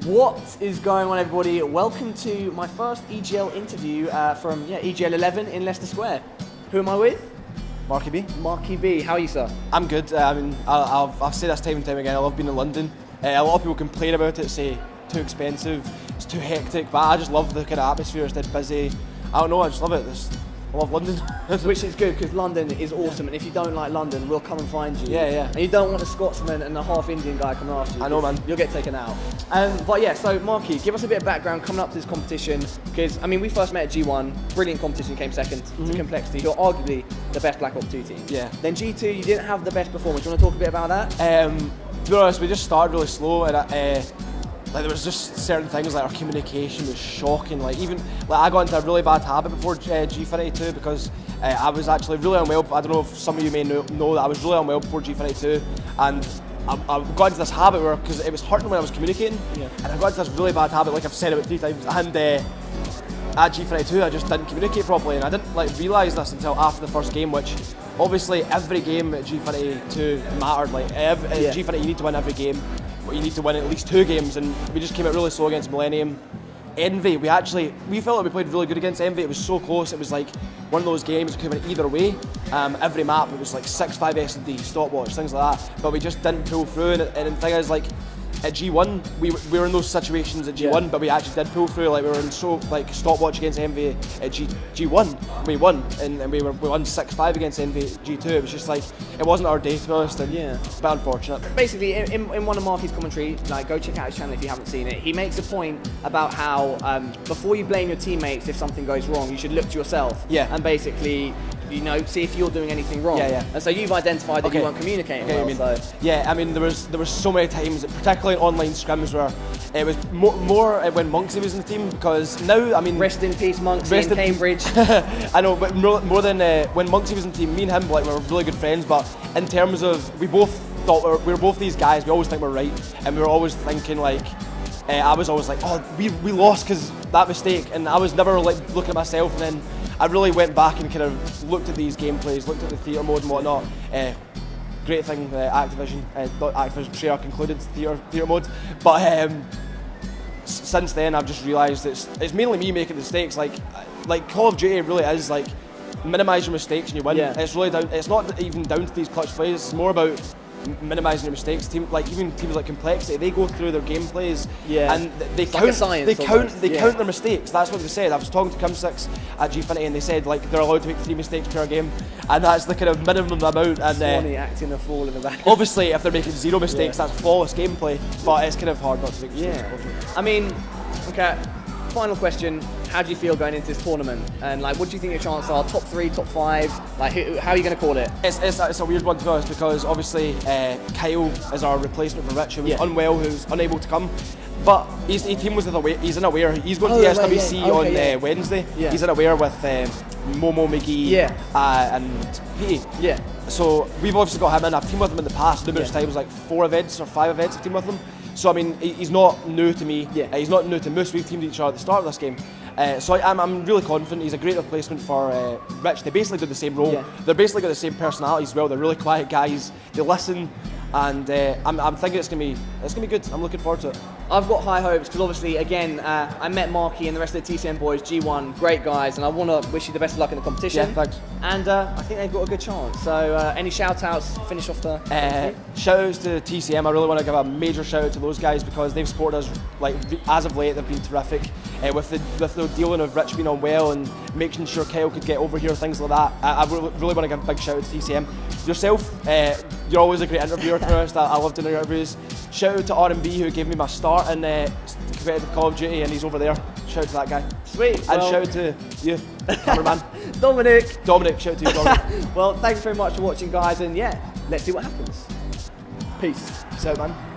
What is going on, everybody? Welcome to my first EGL interview from EGL 11 in Leicester Square. Who am I with? MarkyB. MarkyB. How are you, sir? I'm good. I've said this time and time again, I love being in London. A lot of people complain about it, say too expensive, it's too hectic, but I just love the kind of atmosphere. It's dead busy. I don't know, I just love it. I love London. Which is good, because London is awesome, and if you don't like London, we'll come and find you. Yeah. And you don't want a Scotsman and a half Indian guy coming after you. I know, man. You'll get taken out. But yeah, so Marky, give us a bit of background coming up to this competition, because I mean, we first met at G1, brilliant competition, came second to Complexity, who are arguably the best Black Ops 2 team. Yeah. Then G2, you didn't have the best performance. Do you want to talk a bit about that? To be honest, we just started really slow, and like there was just certain things like our communication was shocking. Like I got into a really bad habit before G52 because I was actually really unwell. I don't know if some of you may know that I was really unwell before G52, and I got into this habit where, because it was hurting when I was communicating, and I got into this really bad habit, like I've said about 3 times, and at G52 I just didn't communicate properly, and I didn't realise this until after the first game, which obviously every game at G52 mattered. Like G52 you need to win every game, but you need to win at least 2 games, and we just came out really slow against Millennium. Envy, we felt like we played really good against Envy. It was so close. It was like one of those games that could have went either way. Every map it was like 6-5 S&D, stopwatch, things like that. But we just didn't pull through. And the thing is, like at G1, we were in those situations at G1, but we actually did pull through. Like we were in stopwatch against Envy at G1. We won, and we won 6-5 against Envy at G2. It was just like it wasn't our day, to be honest. And it's a bit unfortunate. Basically, in one of Marky's commentary, like go check out his channel if you haven't seen it. He makes a point about how before you blame your teammates if something goes wrong, you should look to yourself. And basically, see if you're doing anything wrong. And so you've identified that you weren't communicating well. Yeah, I mean there was so many times, particularly in online scrims, where it was more when Monksy was in the team, because now, I mean, rest in peace Monksy in Cambridge. I know, but more than when Monksy was in the team, me and him, like, we were really good friends, but in terms of, we both thought we were both these guys, we always think we're right, and we were always thinking like, I was always like, oh, we lost because that mistake, and I was never like looking at myself. And then I really went back and kind of looked at these gameplays, looked at the theatre mode and whatnot. Great thing, Activision, not Activision, Treyarch included theatre mode. But since then, I've just realised it's mainly me making mistakes. Like Call of Duty really is like minimise your mistakes and you win. It's really down. It's not even down to these clutch plays. It's more about minimising your mistakes. Even teams like Complexity, they go through their gameplays and they count their mistakes. That's what they said. I was talking to Kim6 at G50 and they said like they're allowed to make 3 mistakes per game, and that's the kind of minimum amount. And Swanee acting a fool in the back. Obviously, if they're making 0 mistakes, that's flawless gameplay. But it's kind of hard not to make mistakes. I mean, okay. Final question: how do you feel going into this tournament? And like, what do you think your chances are? Top 3, top 5? Like, how are you going to call it? It's a weird one to be honest, because obviously Kyle is our replacement for Rich, who was unwell, who's unable to come. But he's in Aware. He's going to the SWC on Wednesday. He's in Aware with Momo, McGee, and Petey. So we've obviously got him in. I've teamed with him in the past numerous times, like 4 events or 5 events I've teamed with him. So I mean, he's not new to me. He's not new to Moose. We've teamed each other at the start of this game. So I'm really confident. He's a great replacement for Rich. They basically do the same role. They're basically got the same personality as well. They're really quiet guys. They listen, and I'm thinking it's gonna be good. I'm looking forward to it. I've got high hopes because obviously, again, I met Marky and the rest of the TCM boys, G1, great guys, and I want to wish you the best of luck in the competition. Thanks. And I think they've got a good chance. So any shout-outs? Finish off the. Shout-outs to TCM. I really want to give a major shout-out to those guys because they've supported us. Like as of late, they've been terrific. With the dealing of Rich being unwell and making sure Kyle could get over here, things like that. I really want to give a big shout-out to TCM. Yourself, you're always a great interviewer, to be honest. I love doing interviews. Shout out to R&B who gave me my start in competitive Call of Duty, and he's over there. Shout out to that guy. Sweet. And shout out to you, cameraman. Dominic, shout out to you, Dominic. Well, thanks very much for watching, guys, and let's see what happens. Peace. Peace out, man.